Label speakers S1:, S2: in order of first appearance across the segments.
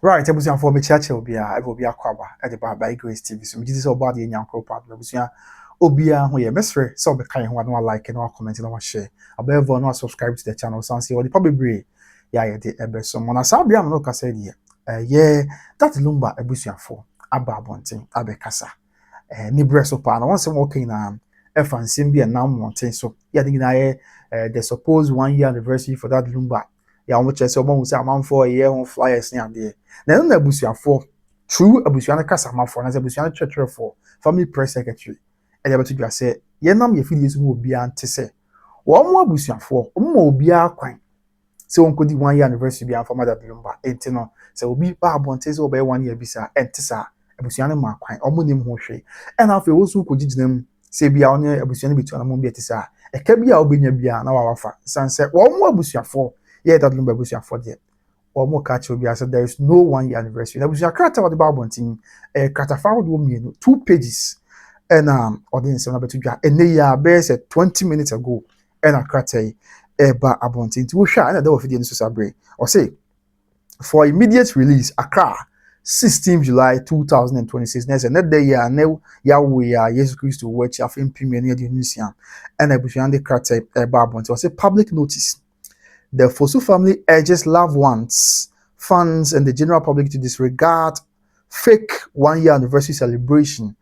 S1: Right, ebusia for me chache obia obia kwaba e de ba by Grace TV so me just about the nyankro part ebusia obia ho ye mesre so be kan ho na like na comment na share above no subscribe to the channel so say what the probably ya ye de ebe so mona sa bia no kasa die yeah that Lumba ebusia for aba abonten abekasa ni breso pa na once walking na e fancy bia na monten so ya de na ye the supposed 1 year anniversary for that Lumba ya omo chese omo hu say amanfo ye ho flyers ni ade na no abusuafo true abusuane kasamafo na abusuane churchfo family press secretary e dey beto dwa say ye nam ye fidie so obi ante say wo mo abusuafo mo obi akwan say won kodi 1 year anniversary bi anfa mother Lumba enti no say obi ba abonte say obi 1 year bi sa enti sa abusuane ma kwan omo nim ho hwe e na afa wo so ko giginam say bia onye abusuane bitu na mo bi enti sa e ka bia obenya bia na wa wafa san say wo mo abusuafo ye that Lumba abusuafo de or more catch will be as there is no 1 year anniversary. That was your character of the Bible team, a character found 2 pages, and audience and they are best 20 minutes ago, and a character eba abontin to share and the video Sabre or say for immediate release, Accra, 16 July 2026. Next and that day, we are Jesus Christ to watch a film premiere near the museum, and I wish you the character eba abontin or say public notice. The Fosu family urges loved ones, fans, and the general public to disregard fake 1 year anniversary celebration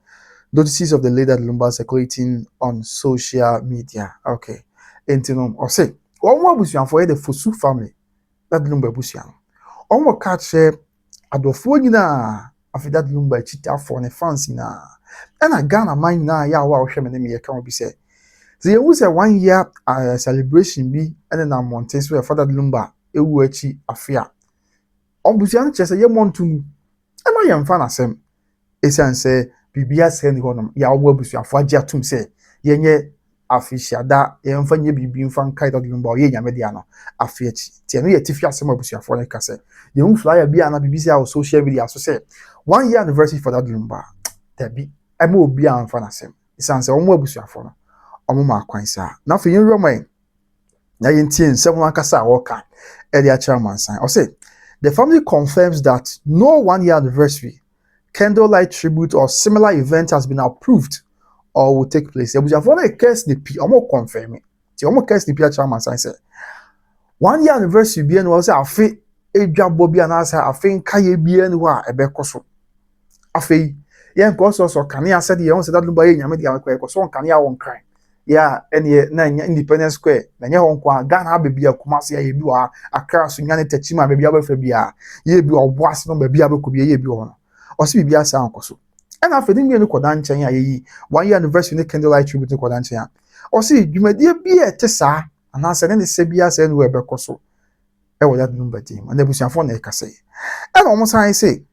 S1: notices of the late Lumba circulating on social media. Okay. Entinum or say, one more busian for the Fosu family, that Lumba busian. One more catch Adolfonina after that Lumba chita for the fancy na. And a Ghana mine na ya wow shaman me account be said. The was a 1 year celebration be and then mountains where Father Lumba echi afia. Obusian chese ye montum. Am I am fan asem? Esan say bibia say ni honum ya obo busian fo agya tum say yenye afisia da ye mfa nye bibi mfa kai Father Lumba ye nyame dia no afiachi. Tie no ye tifi asem abusian fo ne kase. Ye hu flyer bia na bibi say our social media so say 1 year anniversary for that Lumba. Tabi am obi an fan asem. Esan say omo abusian fo no omuma kwansa na fe yin roman na yin tin seven akasa woka e dia chairman sign or say the family confirms that no 1 year anniversary candlelight tribute or similar event has been approved or will take place. Ebuja for the case the p omo confirm it ti omo case the chairman sign say 1 year anniversary bi en wo say afi edwabo bi na say afi nkaye bi en ho a ebekoso afi yen ko so kania said ye won say that Lumba ye nyame dia ko so kania won kan yeah any na Independence Square na nye hon kwa Ghana bebi akumase ye bi wa Accra so nyane tachima bebi abafa bia ye bi oboase no bebi abeko bi ye bi ho o se bibia sa ankoso and after the no koda nchen ya ye 1 year anniversary ne candlelight tribute koda nchen ya o se dwumadie bi etesa ana se ne se bia se no ebekoso e wo that Lumba team and ebusiafo na ekase and almost I say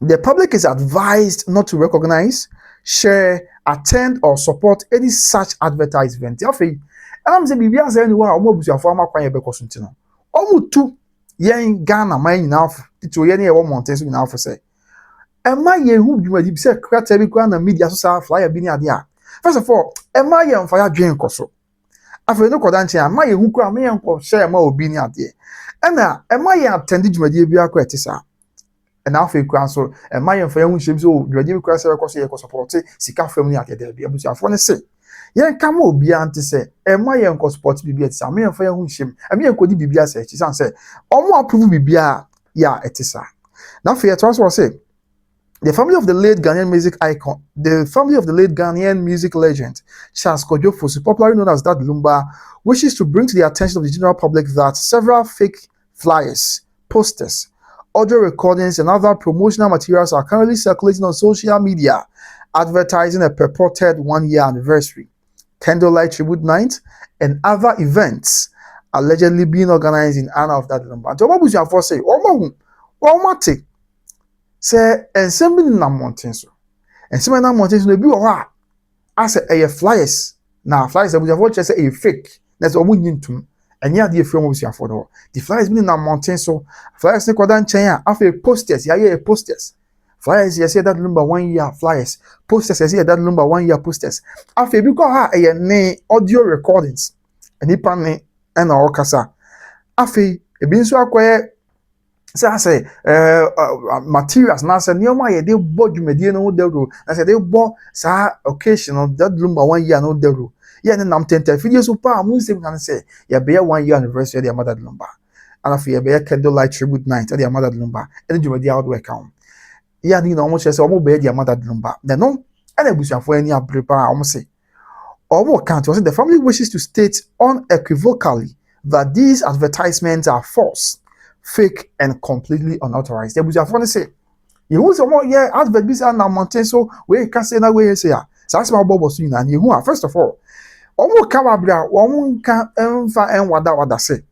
S1: the public is advised not to recognize, share, attend, or support any such advertisement. And I'm saying, Bibia say anywhere, almost your former choir because no. Almost two yen Ghana, my enough to any one mountains in alpha say. Am I ye who you would say, crack every ground and media social flyer being idea? First of all, am I on fire drink also? After no codanche, am I who cry me and share more being idea? And now, am I attended my dear Bia Quetisa? And now for so and my friend which is so ready to cross support sika family at there be able to say yen come obi ante say e my yen support bibia ti am yen friend him am yen kodi bibia say chi say omo approve bibia ya etisa now for to also say the family of the late Ghanaian music icon, the family of the late Ghanaian music legend, Charles Kojo Fosu, popularly known as that Lumba, wishes to bring to the attention of the general public that several fake flyers, posters, audio recordings, and other promotional materials are currently circulating on social media, advertising a purported 1 year anniversary, candlelight tribute night, and other events allegedly being organized in honor of that Lumba. And to what you say, Omate say, and somebody na mountain so, and somebody na mountain so, be wa. I say, flyers. Now flyers, we have say a fake. That's all we need to. And yeah, the film was for the flyers been in a mountain so flyers ne kwadan chen ya after posters ya posters flyers ya say that Lumba 1 year flyers posters ya say that Lumba 1 year posters after bi ko ha ne audio recordings enipa ne na okasa after e bi nso akoye say I say materials na say near my dey bo dwumedie no dawro na say dey bo sa occasion no that Lumba 1 year no dawro yeah ne nam tenta video so pa mu nsem na say ya be 1 year anniversary of their mother Lumba and after ya be candlelight tribute night of their mother Lumba and dwumedie out work am yeah ni na almost say omo be their mother Lumba then no and ebusuafo ani abre pa omo say omo can't was the family wishes to state unequivocally that these advertisements are false, fake, and completely unauthorized. They will say, you want some more, yeah, advert be na mountain, so we can say that way, say, so that's my bubble soon. And you are, first of all, omo kababra, omo can enfa and wada say.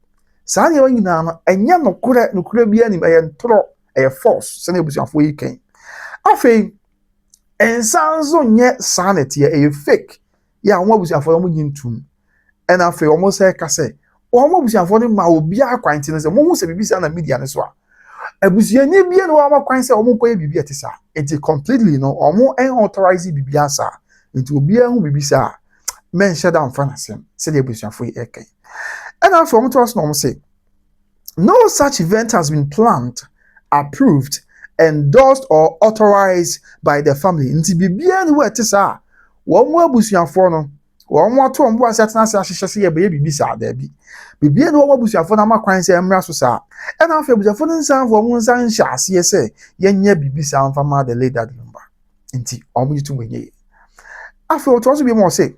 S1: Sani yon na enya no kure bi anim e ntro e false. Sani ebusuafo yi kan. Afei, ensanzo nye sanity e fake. Ya omo ebusuafo omo nyintum. And afei omo say ka say omo busuafo no ma obi akwanti no se mo hu se bibisa na media no so a abusuani bia no omo kwan se omo koye bibia te sa it completely no omo unauthorized bibia sa nti obi hu bibisa men shut down for nasem se de busuafo e kai and afei omo to us no omo say no such event has been planned, approved, endorsed or authorized by the family nti bibia no we te sa wo mo abusuafo no wo mo ato mbo asetena se ahyehyɛ se ye be bibisa da bi bibie no wo abusuafo na makwan se emra so sa e na afa abusuafo no nsan fo mo nsan hye ase se yenya bibisa amfa ma the late dad Lumba nti omo yitu menye afa o to so bi mo say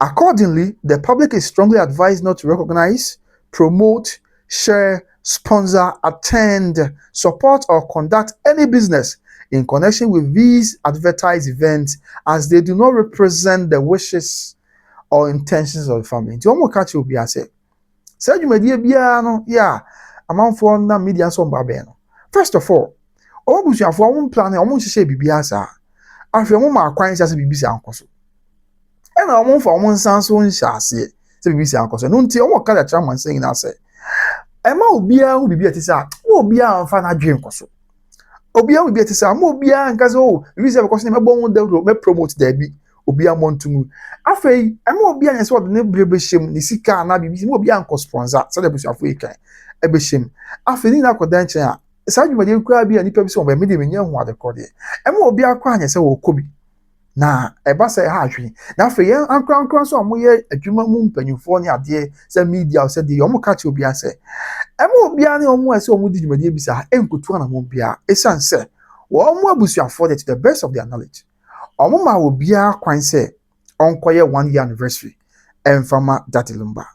S1: accordingly the public is strongly advised not to recognize, promote, share, sponsor, attend, support or conduct any business in connection with these advertised events as they do not represent the wishes or intentions of the family. Nti omo catch obi ase. Say dwumadie bia no ya amanfo na media so mba be no. First of all, omo busuafo omo plan omo hyehyɛ bibia sa. Afei omo ma kwan say bibisa ankoso. E na omo fa omo nsan so nhyɛ ase. Say bibisa ankoso. No nti omo ka da chairman saying na say. E ma obia hu bibia ti sa. Wo obia anfa na dwen koso. Obia hu bibia ti sa. Ma obia nka say oh, bibisa because na mebo hu da me promote da bi. Obia montumu afei ema obia nyese wode ne brebe hyem ne sika na bibi mo obia anko sponsor so de busuafo yi kan ebe hyem afei ni na koda nchen a sa dwumade kura bi a nipa bi so be me de menya hu adekode ema obia akwa nyese wo kobi na eba se ha ahwe na afei yan ankran so mo ye adwuma mu mpanyimfo ne ade se media se de omo ka che obia se ema obia ne omo ase omo di dwumade bi sa enkotu na mo bia esan se wo mo abusuafo de to the best of their knowledge omo ma obia kwan se onkoye 1 year anniversary emfama that Lumba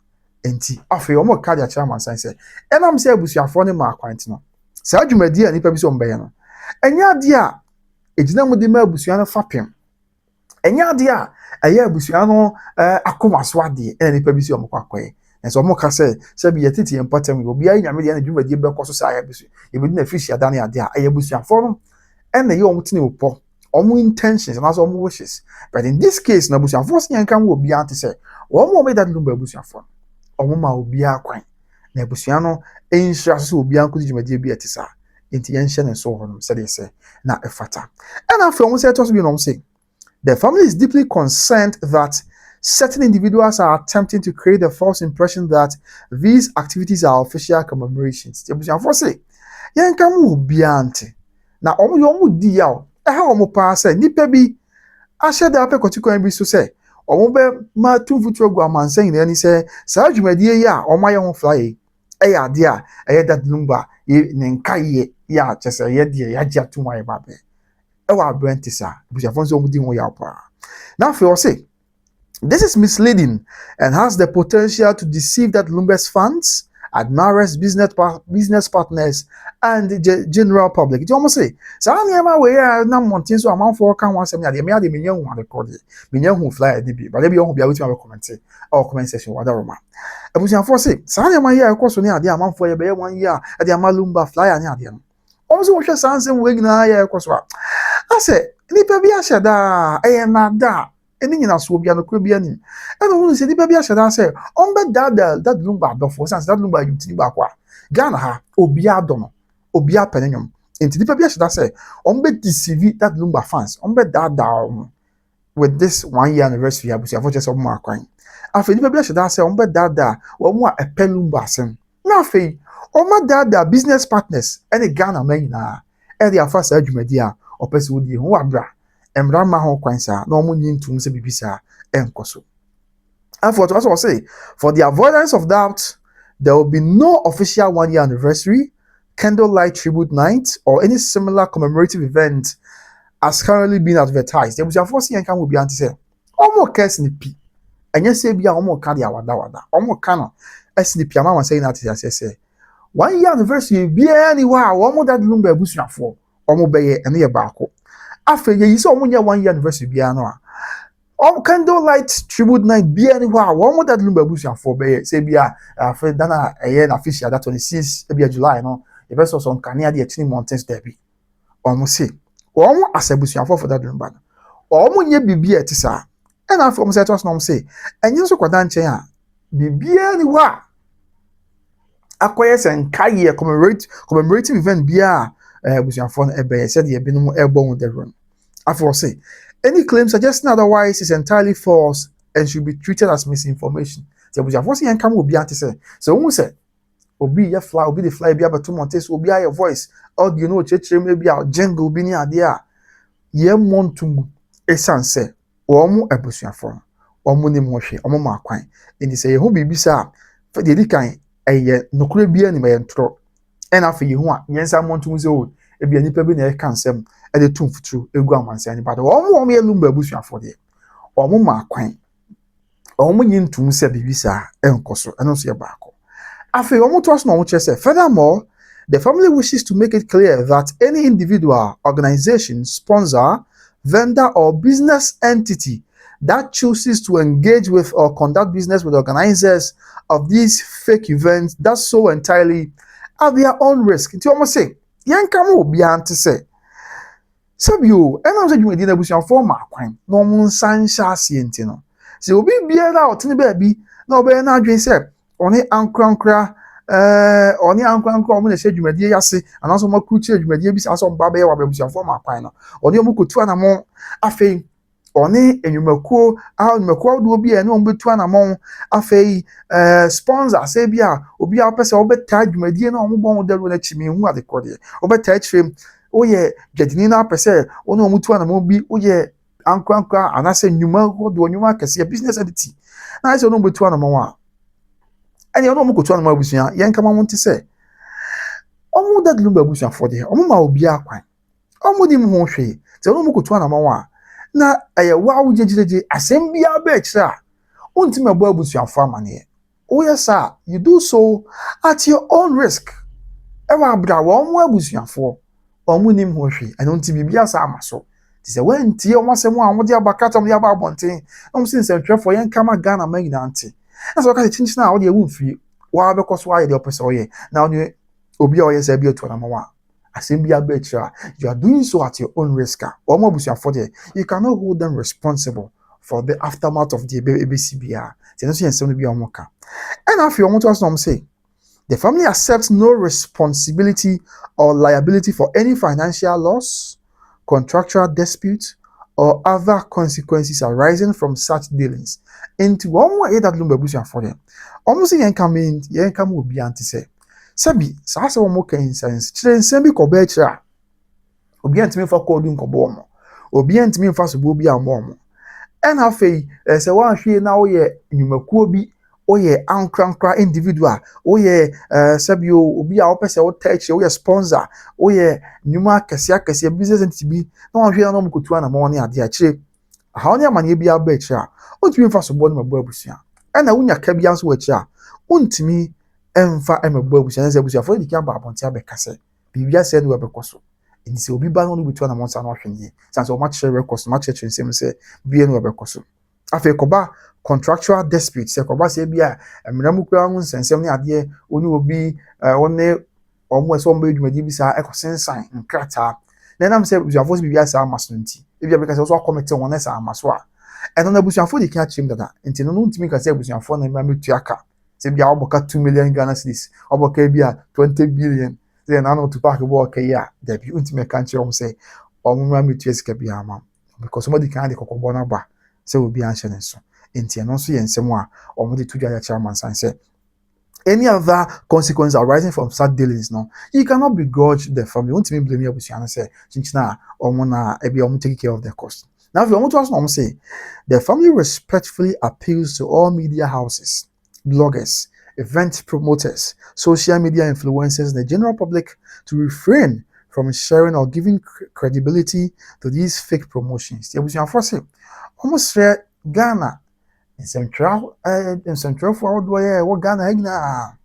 S1: enti afei omo ka dia chairman san se enam se abusuafo ne ma kwan ti no sa dwumadi a nipa bi so mbeye no enya ade a ejina mu de ma abusua no fapem enya ade a eye abusua no akomaso ade e nipa bi so omo kwakoye enso omo ka se bi yetiti empatem obi ayi nyame de na dwumadi be koso sa ya bisu ebi na fish ada na ade a eye abusuafo no ene ye omo tini opo omo intentions and also omo wishes but in this case na busuafo se yankan wo bia ante se omo me dad Lumba busuafo omo ma obi akwan na busua no enhira so obi anko djumadi bi etisa enti yenhye ne so hono se de se na efata and after omo se to so bi no say the family is deeply concerned that certain individuals are attempting to create a false impression that these activities are official commemorations the busuafo say yankan wo bia ante na omo di ya omo pa say nipa bi ahye da apekotiko bi so say omo be ma tumfutro gu amansan ni say sa dwumadie ya omo aye ho fly e ya de a eye dad Lumba ne nkaye ya chese ye de ya gya tum aye ba be e wa brentisa bushafo so omo di ho ya pa na fe o say this is misleading and has the potential to deceive that Lumba's fans, admirers, business partners, and the general public. It almost say, "Sanya we are na mountain so amount for can one seminar. Me ade menya hu record. Menya hu flyer DB. But be on be able to comment or comment section whatever man. Abusianfo say, "Sanya ma here ekoso ne ade amount for ye be 1 year. Ade Lumba flyer ne ade no." Almost wo hwe sansem we gina here ekoso a. I say, nipa bi ahye da, na da. Eni nyina so bia no kro bia ni eno hu se nipa bia hyeda se on be dad Lumba adofo sans dad Lumba yutini ba kwa Ghana ha obi adono obi apenenwom enti nipa bia hyeda se on be deceive dad Lumba fans on be dad with this 1 year anniversary abusia for just akwan afi nipa bia hyeda se on be dad wo mu a epe Lumba asem na afi Oma da business partners any Ghana man na e dey afa saa dwumadi a opese wo die ho abra emra ma ho kwan saa na omo nyi ntum se bibisa enkoso. And for to also say, for the avoidance of doubt, there will be no official 1 year anniversary, candlelight tribute night, or any similar commemorative event as currently being advertised. There was a force and can will be anti say, almost casting P. And yes, say be almost carry a wada, almost cannot. As the piano was saying that, as I say, 1 year anniversary, be anywhere, almost that Lumba bush for, almost by a near barco. After you saw 1 year anniversary, be candlelight tribute night be anywhere. One more that Lumba bush for be say be a friend dana a year official that 26 be July no. The best was on Kenya the Chini Mountains Derby. Almost say almost as a bush for that Lumba. Almost ye be a tisa. And I from set us no say. And you so kwadanche ya be anywhere. Acquires and Kai commemorative event be a bush for ebe said ye been airborne with the run. I say any claim suggesting otherwise is entirely false and should be treated as misinformation. So we have and come will be anti say. So who say Obi ya fly, Obi the fly be able to montes, Obi your voice, or you know church maybe our jingle be near there. Ye montum esan say, Omo ebusia form, Omo ni moshe, Omo makwan. And he say, who be bisa for the kind a no could be any man tro. And after you want, yes, I want to old. If you any people in a cancel, and the tomb true, a grandman saying, but all me a lumber bush for the or mama quaint. Or yin to say bibisa, and coso, and also your barco. After almost trust no much say. Furthermore, the family wishes to make it clear that any individual, organization, sponsor, vendor, or business entity that chooses to engage with or conduct business with organizers of these fake events does so entirely at their own risk. Nti almost say, yen kamo be anti say. Sabio, and I'm saying you did a bush for my crime. No moon sunshine no. So be out in the baby. No be na dream say. Only Angr, only Angr, when they said you may say, and also more culture, you may be some baby or baby for my crime. Only you could 2 and among a fee. Only and you may call out McCall will be a no be 2 and among a fee sponsor, say be a be a person over tide, you may dear no more than when it's me who are the cordial. Over touch him. Oh yeah, getting per se, oh no, mutu and mobi, oh yeah, Angr, and I say, you might go do you mark a business entity. I say, no, but 2 and more. And you know, go to my bush, young come on to say. Omo that Lumba bush for the Omo will be a quine. Omo dim home she, the Omo go to an amount. Na a wow judge, assembly a bet, sir. Untima bush your farmer near. Oh, yes, sir, you do so at your own risk. Ever bra one bush for. Omo nim home she, and until be as a muscle. Tis a when tea almost a one with your bacatum the about bonting. Since I'm for young come a gun and make auntie. That's what I think now. They won't feel why because why the opposite way. Now you obi or yes, be to number one. Assembly a betra. You are doing so at your own risk. Or more for the you cannot hold them responsible for the aftermath of the ABCBR. And after you want to say, the family accepts no responsibility or liability for any financial loss, contractual dispute, or other consequences arising from such dealings. Into one way that Lumba bush for them. Almost yen come will be anti say. Sabi, Sasa Moka incense, Chilen Sembi Cobetra. Obient me for coding Cobomo. Obient me for Sububia Momo. And half a say one she now ye Numakobi, or ye Angr individual, or ye Sabio, Obia Opesa or Tech, or ye sponsor, or ye Numa Cassiacas, your business entity be no one here no Kutuana morning at the achieve. How near man ye be a betra? What you first born my babusia? And I win your cabians with ya. Untimi emfa em babusia, and Zabusia for the camp upon Tabacase. Bibia said we have a cosso. And so be bound with 2 months and washing ye. Sans so much records, much in same say, be no becoso. After Coba contractual disputes, Secoba say be a Miramukrams and 70 idea only will be only almost 1 million medibisa echo sign and crata. Then I'm saying we have supposed to be as a masonity. If you because also comment on as a maswa. And on the bush for the catch him that until no to make a say bush for the mammy tiaka. Say be about 2 million Ghana cedis, about KBA 20 billion. Then I know to park a walk a year. There be ultimate country on say, or mammy tears can be a man. Because somebody can't cock bona bar. So will be answering so. Until no see and someone or the 2 chairman and say. any other consequences arising from such dealings, no, you cannot begrudge the family. Won't me blame you, and say, Chinchina, or Mona, Ebi, take care of the cost. Now, if you want to ask, say, the family respectfully appeals to all media houses, bloggers, event promoters, social media influencers, and the general public to refrain from sharing or giving credibility to these fake promotions. There was your first almost Ghana. In Central for all the way, what Ghana,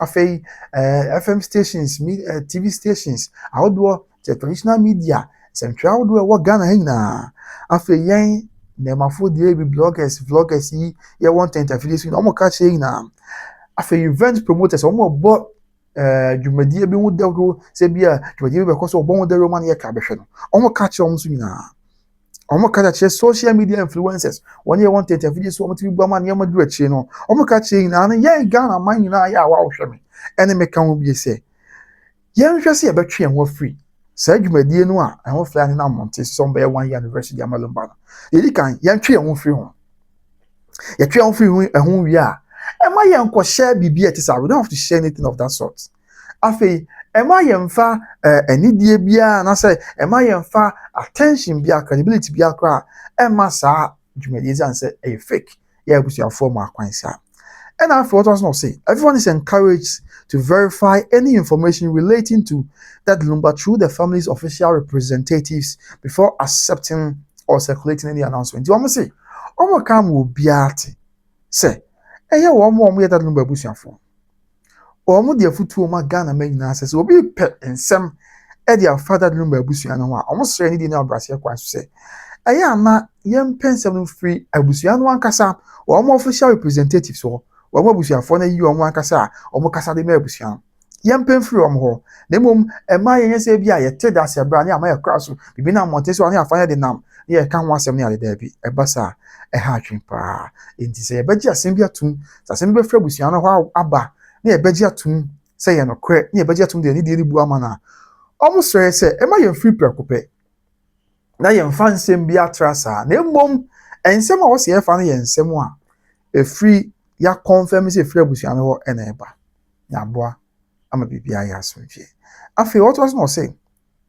S1: afei FM stations, TV stations, ahodoɔ the traditional media, central ahodoɔ ɛwɔ Ghana ha nyinaa. Afei yɛn nneɛmafo deɛ bi bloggers, vloggers yi yɛwɔ ntɛntɛfidie so wɔn ka kyerɛ nyinaa. Afei event promoters wɔn bɔ dwumadie bi ho dawuro sɛ bi a dwumadie bi bɛkɔ so ɔbɔ ho dawuro ma no yɛ ka bɛhwɛ no. Wɔn ka kyerɛ wɔn so nyinaa. Omo ka kyerɛ social media influencers wɔn yɛ wɔn ntɛntɛfidie so wɔn ti bi bɔ ma nneɛma duro akyire no. Wɔn ka kyerɛ nyinaa no yɛn Ghana man nyinaa yɛ a wɔahwɛ me. Ɛne meka ho bi sɛ yɛnhwɛ sɛ yɛbɛtwe yɛn ho afiri saa dwumadie no a ɛho fly ne na monte sɛ bɛyɛ 1 year anniversary ama Lumba no. Yɛdi kan yɛntwe yɛn ho firi ho. Yɛtwe yɛn ho firi ho wie a ɛma yɛn nkɔhyɛ biribi a ɛte sɛ we don't have to share anything of that sort. Afei ɛma yɛmfa anidie biara na sɛ ɛma yɛmfa attention biara credibility biara koraa ɛma saa dwumadie sɛ ansɛ ɛyɛ fake yɛ abusuafoɔ mu akwan saa. And after what I was not say, everyone is encouraged to verify any information relating to that Lumba through the family's official representatives before accepting or circulating any announcement. You want me say, Omo kam will be at say, eh, one more that Lumba busiafo. Omo dear futu ma Ghana men says, will be pet and some their father Lumba busiano, almost any dinner brassier quite say. I am not young pen 7 free abusiano one casa or more official representatives so. Wɔn abusuafoɔ no yi wɔn ankasa a wɔn kasa de ma abusua. Yɛn mpɛn firi wɔn hɔ. Na mmom ɛma yɛn sɛ bi a yɛte da ase abira ne ama yɛ kora so. Bibi na mmɔnte so ne afa yɛ de nam. Ne yɛ ka ho asɛm ne ade da bi. Ɛba saa ɛha atwen paa. Enti sɛ yɛbɛgye asɛm bi atum, sɛ asɛm bi bɛfra abusua no hɔ aba, ne yɛbɛgye atum sɛ yɛ nokorɛ, ne yɛbɛgye atum de ne deɛ ne bu ama na. Wɔn srɛ sɛ ɛma yɛn firi prɛko pɛ. Na yɛn fa nsɛm bi atra saa. Na mmom nsɛm a wɔsɛ yɛfa no yɛ nsɛm a ɛfiri ya confirm say free abusuano ho ena eba na aboa ama bibia ya asomfie. After what was not saying,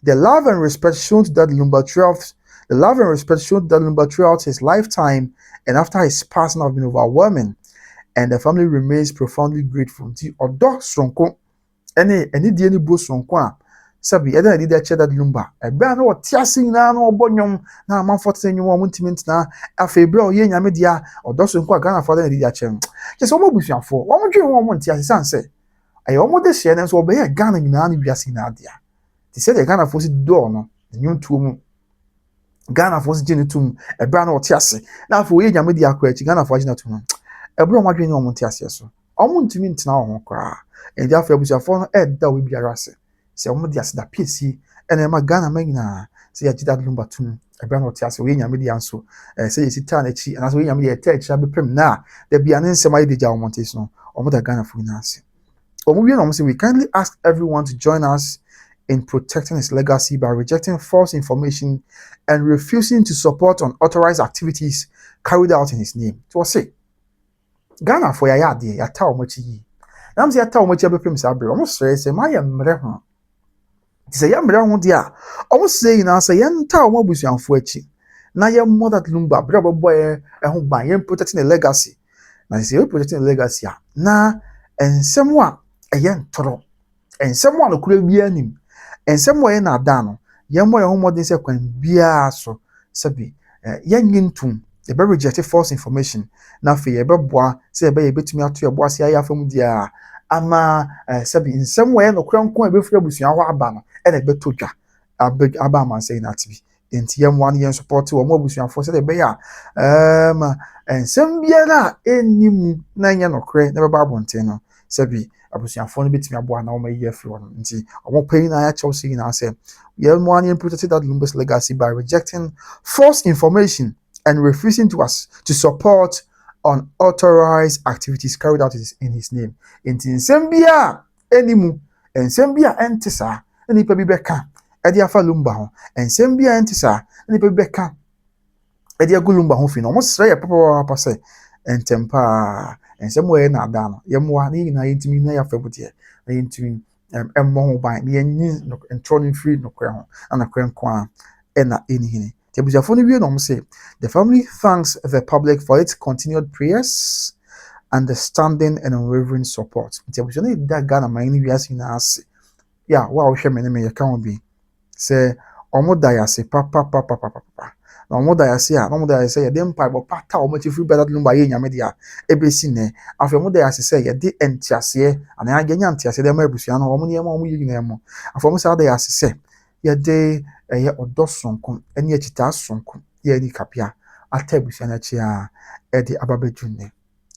S1: the love and respect shown to that Lumba throughout his lifetime and after his passing have been overwhelming, and the family remains profoundly grateful. Ti odo sonko ene die ni bo sonko a sabi eda di da che that Lumba ebe na o tiase nyina na obonyom na amanfote nyom Wontumi na afa ebra o ye nyame dia odo sonko a Ghana fa da di da che just omo busuafo omo dwe won tiase sanse aye omo de hye na so obeye Ghana nyina na wiase na adia ti se de Ghana fo si do no nyum tuo mu Ghana fo si gene tum ebra na o tiase na afa o ye nyame dia akwa chi Ghana fo agina tum ebra omo dwe ni omo tiase so omo ntumi ntina ho kra e dia afa busuafo no e da we biara ase se omo dia se da PC ene ma Ghana magina se ya jida Lumba tum ebra na o tiase o ye nyame dia nso se ye sita na chi na so ye nyame dia ta chi abepem na da bia ne nsema ye deja omo ntesi no omo da Ghana fo na ase omo wi na omo say we kindly ask everyone to join us in protecting his legacy by rejecting false information and refusing to support unauthorized activities carried out in his name. So I say, Ghana for ya de ya ta omo chi yi. Na mse ya ta omo chi abepem sa abre. Omo say ma ya mre ho. Ti say ya mre ho de a. Omo say na say ya nta omo abusuanfo achi. Na ya mo that Lumba bra boy ho ban ya protecting the legacy. Na say you protecting the legacy a. Na ensem a eye ntoro. Ensem a no kura bi anim. Ensem a ye na ada no. Ya mo ye ho modern say kwan bia so sabi ya nyintum ye be reject false information na fe ye be boa say be ye betumi ato ye boa say ya fam dia ama sabi nsem wo ye no kura nko e be fura busua ho aba no e na be todwa aba man say na tibi enti ye mo an ye support wo mo busua fo say be ya nsem bia na enim na nya no kure na be ba bonten no sabi abusuafo no betumi aboa na wo ma ye afro no nti omo pain na ya Chelsea na say ye mo an protect that Lumba's legacy by rejecting false information and refusing to support unauthorized activities carried out in his name. Inti nsembia enimu ensembia entisa enipa bi beka edi afa Lumba ho ensembia entisa enipa bi beka edi agulumba ho fi no mo sere ye papa se entempa ensem wo ye na ada no ye moa na nyina yentimi na ya fabutie na yentimi emmo ho ban na yenyi ntro no free no kra ho na kra nko a na enihini ti abusuafo no wie no mo say the family thanks the public for its continued prayers, understanding and unwavering support. Nti abusua no da Ghana man ni wiase na ase ya wa wo hwe me ne me ye ka ho bi sɛ ɔmo da yase pa na ɔmo da yase a na ɔmo da yase yɛ de mpa bɔ pata ɔmo ti free better lumba yɛ nyame dia ebesi ne afɛ ɔmo da yase sɛ yɛ de entiase ana yɛ nya entiase de ma abusua no ɔmo nneɛma ɔmo yɛ nyina mo afɛ ɔmo sa da yase sɛ yɛ de ɛyɛ ɔdɔ sonko ɛne akyita sonko yɛ ni kapia ata abusua na akyi a ɛde ababɛdwunne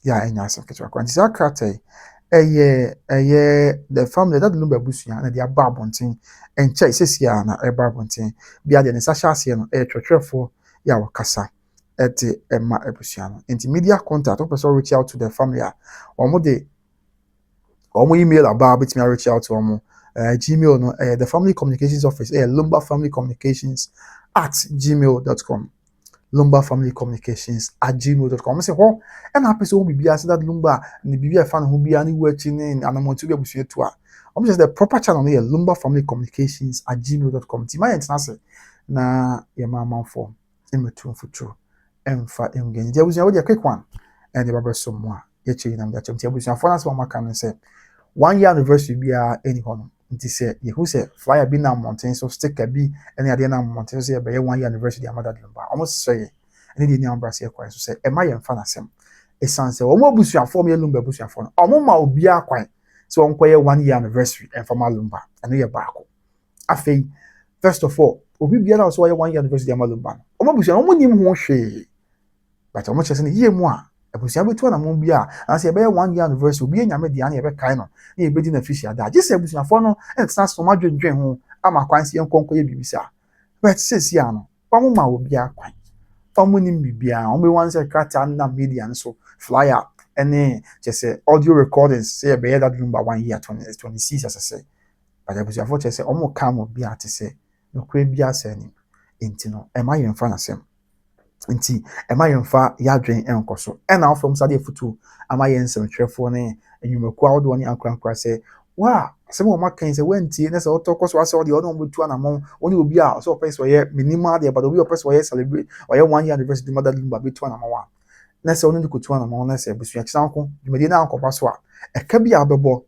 S1: ya enya asɛm ketewa kwa nti saa kratai ɛyɛ the family that lumba abusua na de aba abɔnten enkyɛ sesi a na ɛba abɔnten bia de ne sa hyɛ aseɛ no ɛyɛ twɛtwɛfo ya wakasa ɛde ɛma abusua no nti media contact opɛ reach out to the family a ɔmo de ɔmo email aba betumi reach out to ɔmo gmail no the family communications office lumbafamilycommunications@gmail.com lumbafamilycommunications@gmail.com say ho na apese ho bibia say that lumba ni bibia fa na ho bia ni wachi ne anamontu bi abusua tu a just the proper channel no lumbafamilycommunications@gmail.com ti my entna say na ye mamanfo emetu mfutu emfa emgen dia abusua wo dia quick one and the baba so mo a ye chi na mda chemti abusua fo na so maka no say 1 year anniversary bia any hono nti say ye who say flyer bi na mountain so sticker bi any ade na mountain so ye be 1 year anniversary dia mother lumba almost say any dey na ambra say kwan so say e ma ye mfa na sem e san say omo abusuafo me lumba abusuafo no omo ma obi akwan so on koye 1 year anniversary and from lumba and ye baako afei first of all obi bia na so ye 1 year anniversary dia lumba omo abusuafo omo nim ho hwe but omo chese ne ye mu a abusua betu na mo bia and say be 1 year anniversary obi nyame dia na ye be kai no na ye bedi na fishi ada je say abusuafo no etsna so ma dwendwen ho ama kwan se enkonko ye bibisa but say si ano omo ma obi akwan omo nim bibia omo wan say krata na media nso flyer any just say audio recordings say be that number 1 year 26 as I say but abusuafo say omo kam obi ate say no kra bia say ni enti no e ma ye mfa na sem nti ema yemfa yadwen enkoso ena ofom sade futu ama ye nsem twefo ne enyumaku awdo ne akrankra se wa se mo makan se wantie ne se otokoso ase ode ono betu anamon oni obi a so opese ye minimal de but obi opese ye celebrate oye 1 year anniversary mother lumba betu anamon wa na se ono dikotu anamon na se besu akyanko dwumadi na ankoba so a eka bia bebo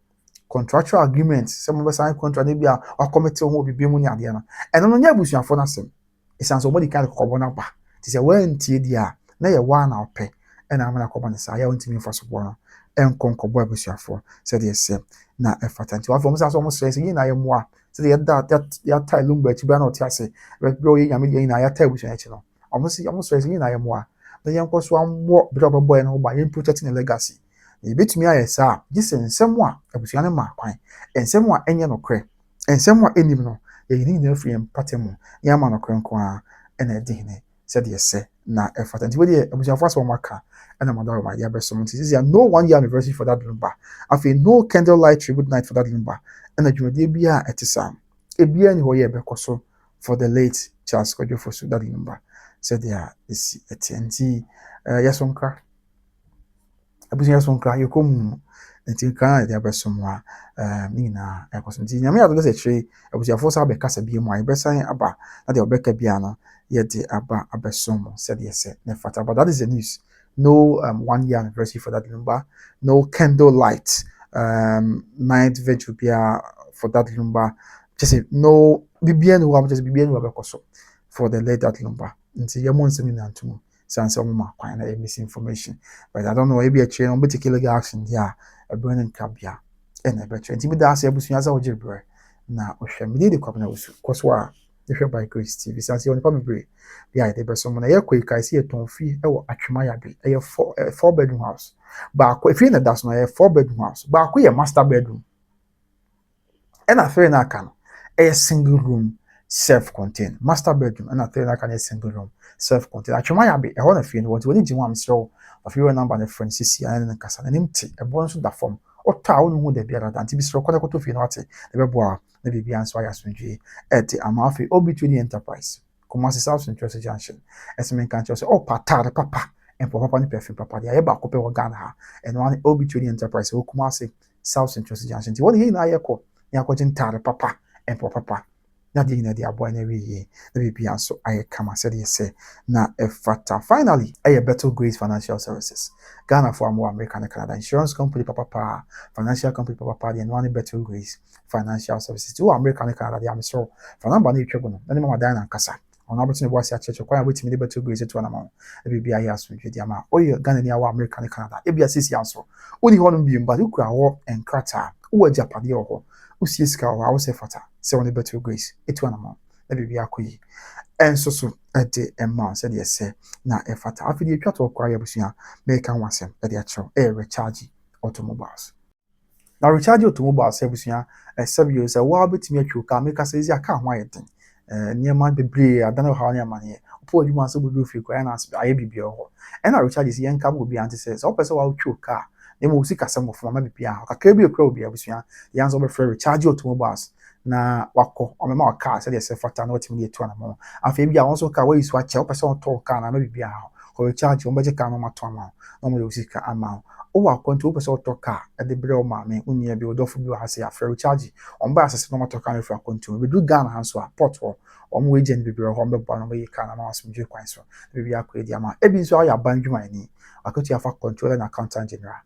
S1: contractual agreement se mo be sign contract ne bia akomete ho obi mu ne ade na eno no nya busuafo na sem isanso mo di kan kokobo na ba ti se wantie dia na ye wa na opɛ ɛna amana kɔba ne sa ya wontimi mfa so bɔ no ɛnkonkɔbɔ abusuafo sɛ de se na ɛfata nti wafɔ mo sa so mo stress yi na ye moa sɛ de ya tie lumba chi ba na ɔte ase bɛ ye nyame de na ya tie abusua chi no ɔmo stress yi na ye moa na ye nkɔ so ammo bɛ ɔbɛbɔ ye no ba ye protect ne legacy e betumi ayɛ sa gye nsɛm a abusua ne ma kwan nsɛm a ɛnyɛ no korɛ nsɛm a enim no ye ni na free empatemu ya ma no krenko a ɛna ɛdihene said yes sir na effort and we abusuafo aso maka and madara ma ya beso nti this is no 1 year anniversary for that lumba afi no candlelight tribute night for that lumba and adwumade bia etisa ebia ni ho ye bekoso for the late Charles Kwadwo so that lumba said there is etenti yasonkra abusuafo yasonkra yekom nti kan ya beso mo a ni na ekoso nti nyame ado se chire abusuafo sa be kasa bia mu a besan aba na de obeka bia no yet aba abesom said yes ne fata but that is the news no 1 year anniversary for that lumba no candlelight night vigil bia for that lumba just say no bibian who just bibian who abekoso for the late that lumba nti ye mon semi nantum sanse mo makwan na misinformation but I don't know maybe a chain on particular action there a burning kabia and a better nti bi da ase abusunya za ojibre na ohwe me dey kwabna usu koso a ehwe by Grace TV sanse oni pa bebre bia dey beso mo na ye kwai kai se ye tonfi e wo atwema ya be e 4 bedroom house ba ko efi na das no ye 4 bedroom house ba ko ye master bedroom and after na aka no a single room self-contained master bedroom and after na aka a single room self-contained atwema ya be e ho na fi no woni ji ho am sro of your number na friend sisi an na kasa na nimti e bon so da form ota wo no hu da bia da anti bi sro kwata kwato fi no ate e be boa na bibia anso ya sonje e ti amafi obi to the enterprise Kumasi South Central Junction. As men can say, oh, pata, papa, and papa ni perfume papa dia e ba ko pe wo Ghana ha and one obi trading enterprise wo kuma say South Central Junction ti woni na ayeko ya ko jintare papa and papa na de na de aboa na wiye na bibia so aye kama said you say na efata finally aye Better Grace Financial Services Ghana for more American and Canada insurance company papa financial company papa de one Better Grace Financial Services to American and Canada am so for number na twego no na mama dan na kasa ona botu ne boase acheche kwa wetimi de Better Grace to na ma na bibia ya so dwedi ama oye Ghana ni awa American and Canada e bia sisi anso oni hono bi mba ukura ho enkrata wo Japan ho usie sika ho a wo se fata se woni Better Grace etu na ma na bibia akoyi enso so ede emma said yes say na efata afidi etwa to kwa ya busua make kan wasem ede a chew recharge automobiles na recharge automobiles ebusua esebio say wa betimi atwo ka make say zi aka ho ayeden niema bebre adana ha nya mane opo adwuma so bodu fi kwa na aye bibia ho e na recharge si yenka mo bi anti say so person wa atwo ka na mo sika sem fo ma bibia ka ka bi okra obi abusua yan so be free recharge automobiles na wako omema waka said yes fata na otimi etu na mo afa bia won so ka wa isu ache o person on to ka na bibia ha ko recharge o beje ka no mato ama no mo sika ama o wa kwanto o person to ka e de bre o ma me unia bi odofo bi wa se afre recharge on ba asese no mato ka no fra kwanto be du Ghana han so a port ho o mo agent bi bre ho be bo no be ka na ma asumje kwan so bibia ko edi ama e bi so aya bandwuma ni akotu afa controller na accountant general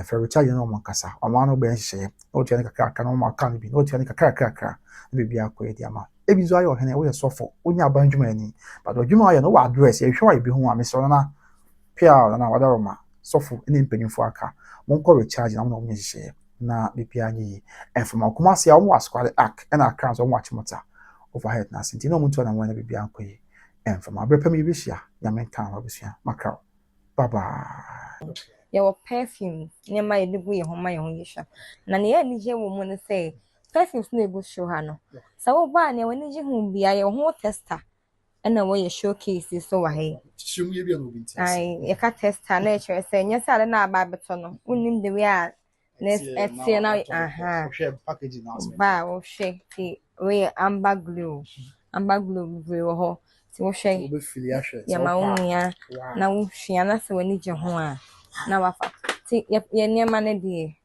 S1: for recharge no man kasa amano be nhye o tia ne kakra no ma kan bi o tia ne kakra bibia akọ edi ama ebi zo ayo hene wo ye sofo onya abanjuma ani but odwuma ayo no wa address e hwe wa bi ho a me so na pia na wada roma sofo ene mpanyimfo aka mon ko recharge na mo nhye na bibia anyi enfoma kuma se a mo askwale ak na aka so mo achimota overhead na sinti no mo nto na mo na bibia akọ yi enfoma brepam yi bihia ya men kan wa bisia makra bye bye.
S2: Your perfume near my degree home my own yisha. Nani any here woman say perfumes neighbor show her no. So ba near when you whom be a whole tester and away a showcase is so I a tester nature saying yes I don't know about betono unim the way let's see now
S1: Packaging
S2: bow shake the way amber glue ho so shake yama unia na wo hwia na se wani je ho a na wafa ti ye niema ne de